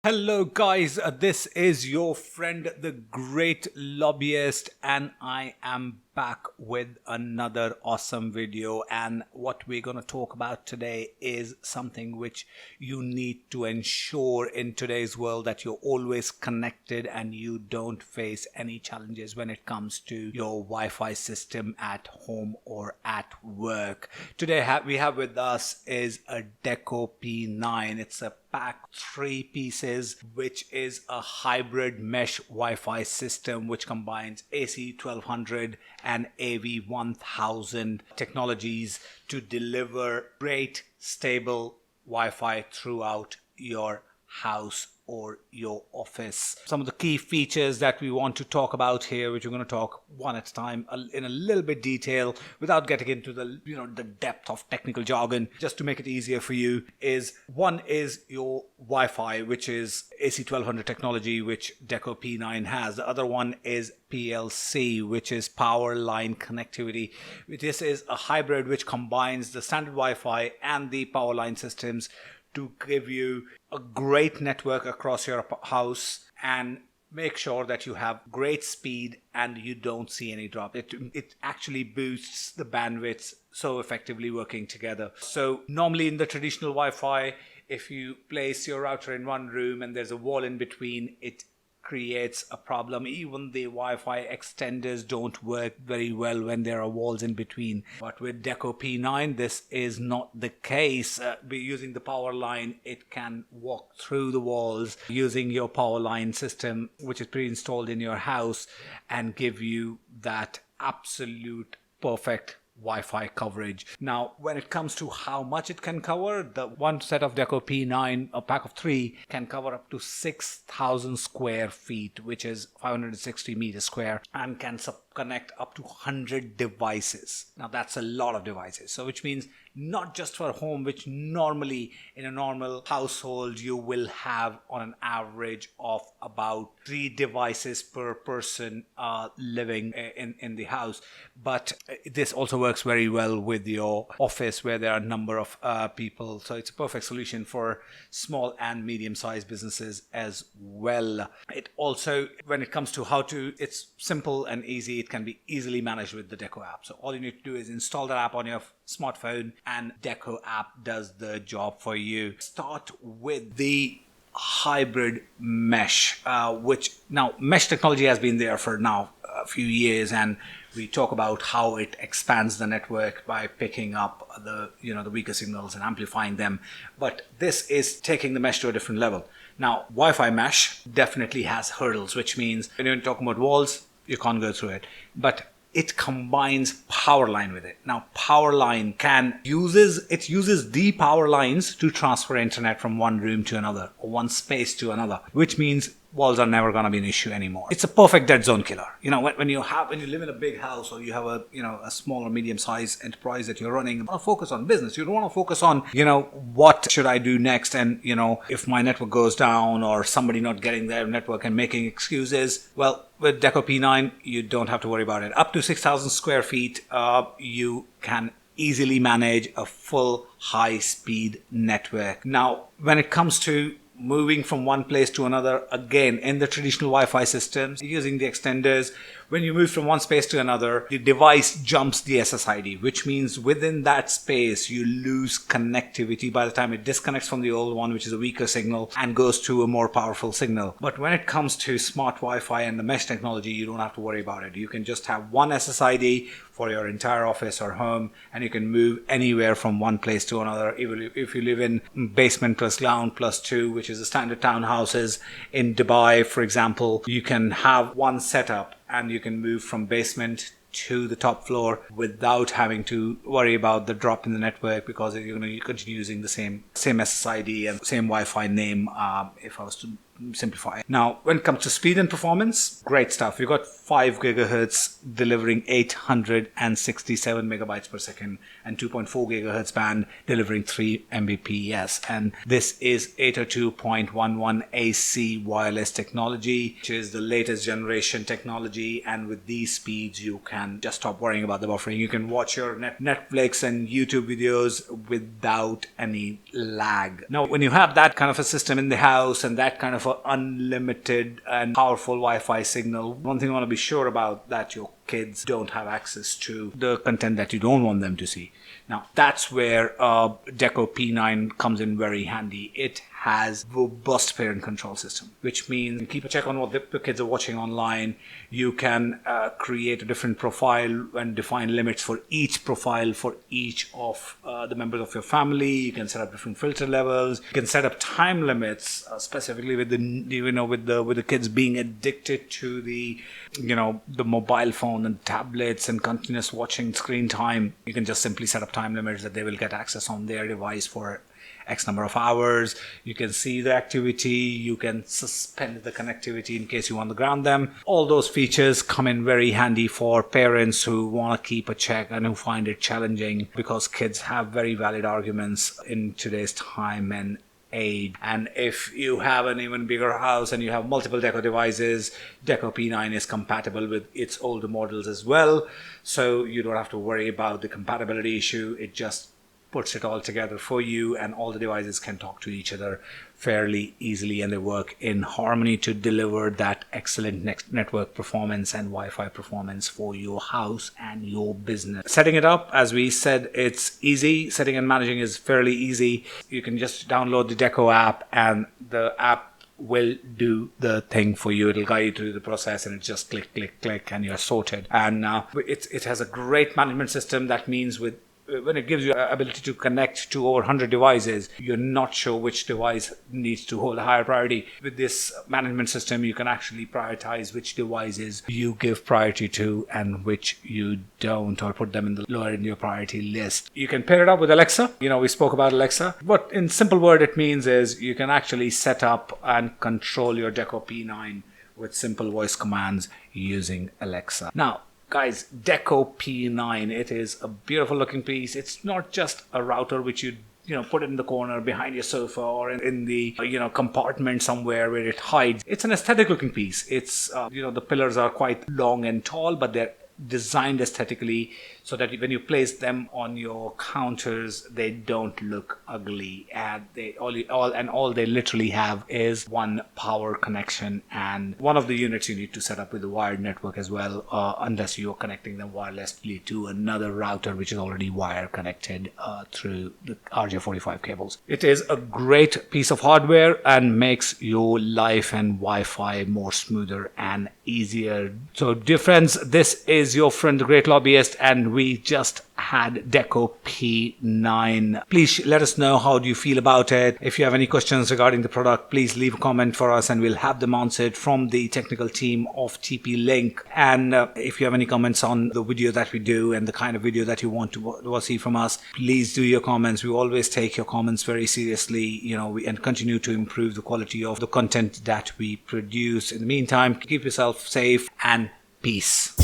Hello guys, this is your friend the great lobbyist, and I am back with another awesome video. And what we're going to talk about today is something which you need to ensure in today's world, that you're always connected and you don't face any challenges when it comes to your Wi-Fi system at home or at work. Today we have with us is a Deco P9. It's a pack 3 pieces, which is a hybrid mesh Wi-Fi system which combines AC 1200 and AV 1000 technologies to deliver great stable Wi-Fi throughout your house or your office. Some of the key features that we want to talk about here, which we're going to talk one at a time in a little bit detail without getting into the depth of technical jargon, just to make it easier for you, is one is your Wi-Fi, which is AC 1200 technology, which Deco P9 has. The other one is PLC, which is Powerline Connectivity. This is a hybrid which combines the standard Wi-Fi and the Powerline systems to give you a great network across your house and make sure that you have great speed and you don't see any drop. It actually boosts the bandwidth so effectively working together. So normally in the traditional Wi-Fi, if you place your router in one room and there's a wall in between, it creates a problem. Even the Wi-Fi extenders don't work very well when there are walls in between. But with Deco P9, this is not the case. Using the power line, it can walk through the walls using your power line system, which is pre-installed in your house, and give you that absolute perfect Wi-Fi coverage. Now, when it comes to how much it can cover, the one set of Deco P9, a pack of 3, can cover up to 6,000 square feet, which is 560 meters square, and can connect up to 100 devices. Now, that's a lot of devices. So, which means not just for home, which normally in a normal household you will have on an average of about 3 devices per person living in the house. But this also works very well with your office where there are a number of people. So it's a perfect solution for small and medium-sized businesses as well. It also, when it comes to it's simple and easy. It can be easily managed with the Deco app. So all you need to do is install that app on your smartphone, and Deco app does the job for you. Start with the hybrid mesh, which now mesh technology has been there for now a few years, and we talk about how it expands the network by picking up the weaker signals and amplifying them. But this is taking the mesh to a different level. Now, Wi-Fi mesh definitely has hurdles, which means when you're talking about walls, you can't go through it. But it combines Powerline with it. Now, Powerline uses the power lines to transfer internet from one room to another, or one space to another, which means walls are never going to be an issue anymore. It's a perfect dead zone killer. When you live in a big house, or you have a small or medium sized enterprise that you're running, you want to focus on business. You don't want to focus on, what should I do next? And, if my network goes down or somebody not getting their network and making excuses. Well, with Deco P9, you don't have to worry about it. Up to 6,000 square feet, you can easily manage a full high-speed network. Now, when it comes to moving from one place to another, again, in the traditional Wi-Fi systems, using the extenders, when you move from one space to another, the device jumps the SSID, which means within that space, you lose connectivity by the time it disconnects from the old one, which is a weaker signal, and goes to a more powerful signal. But when it comes to smart Wi-Fi and the mesh technology, you don't have to worry about it. You can just have one SSID for your entire office or home, and you can move anywhere from one place to another. Even if you live in basement plus ground plus 2, which is the standard townhouses in Dubai, for example, you can have one setup and you can move from basement to the top floor without having to worry about the drop in the network, because you're going to continue using the same SSID and same Wi-Fi name. If I was to simplify. Now, when it comes to speed and performance, great stuff. We've got 5 gigahertz delivering 867 megabytes per second and 2.4 gigahertz band delivering 3 Mbps. And this is 802.11 AC wireless technology, which is the latest generation technology. And with these speeds, you can just stop worrying about the buffering. You can watch your Netflix and YouTube videos without any lag. Now, when you have that kind of a system in the house and that kind of a unlimited and powerful Wi-Fi signal, one thing you want to be sure about, that your kids don't have access to the content that you don't want them to see. Now, that's where Deco P9 comes in very handy. It has robust parent control system, which means you keep a check on what the kids are watching online. You can create a different profile and define limits for each profile for each of the members of your family. You can set up different filter levels. You can set up time limits, specifically with the kids being addicted to the mobile phone and tablets and continuous watching screen time. You can just simply set up time limits that they will get access on their device for X number of hours. You can see the activity. You can suspend the connectivity in case you want to ground them. All those features come in very handy for parents who want to keep a check and who find it challenging, because kids have very valid arguments in today's time and age. And if you have an even bigger house and you have multiple Deco devices, Deco P9 is compatible with its older models as well. So you don't have to worry about the compatibility issue. It just puts it all together for you, and all the devices can talk to each other fairly easily, and they work in harmony to deliver that excellent network performance and Wi-Fi performance for your house and your business. Setting it up, as we said, it's easy. Setting and managing is fairly easy. You can just download the Deco app, and the app will do the thing for you. It'll guide you through the process, and it's just click, click, click, and you're sorted. And it has a great management system. That means when it gives you ability to connect to over 100 devices, you're not sure which device needs to hold a higher priority. With this management system, you can actually prioritize which devices you give priority to and which you don't, or put them in the lower in your priority list. You can pair it up with Alexa. We spoke about Alexa. What in simple word it means is you can actually set up and control your Deco P9 with simple voice commands using Alexa. Now, guys, Deco P9, it is a beautiful looking piece. It's not just a router which you put it in the corner behind your sofa or in the compartment somewhere where it hides. It's an aesthetic looking piece. It's the pillars are quite long and tall, but they're designed aesthetically so that when you place them on your counters, they don't look ugly, and all they literally have is one power connection and one of the units you need to set up with the wired network as well, unless you're connecting them wirelessly to another router which is already wire connected through the RJ45 cables. It is a great piece of hardware and makes your life and Wi-Fi more smoother and easier. So dear friends, this is your friend the Great Lobbyist, and we just had Deco P9. Please let us know how do you feel about it. If you have any questions regarding the product, please leave a comment for us and we'll have them answered from the technical team of TP Link. And if you have any comments on the video that we do and the kind of video that you want to see from us, please do your comments. We always take your comments very seriously, and continue to improve the quality of the content that we produce. In the meantime, keep yourself safe and peace.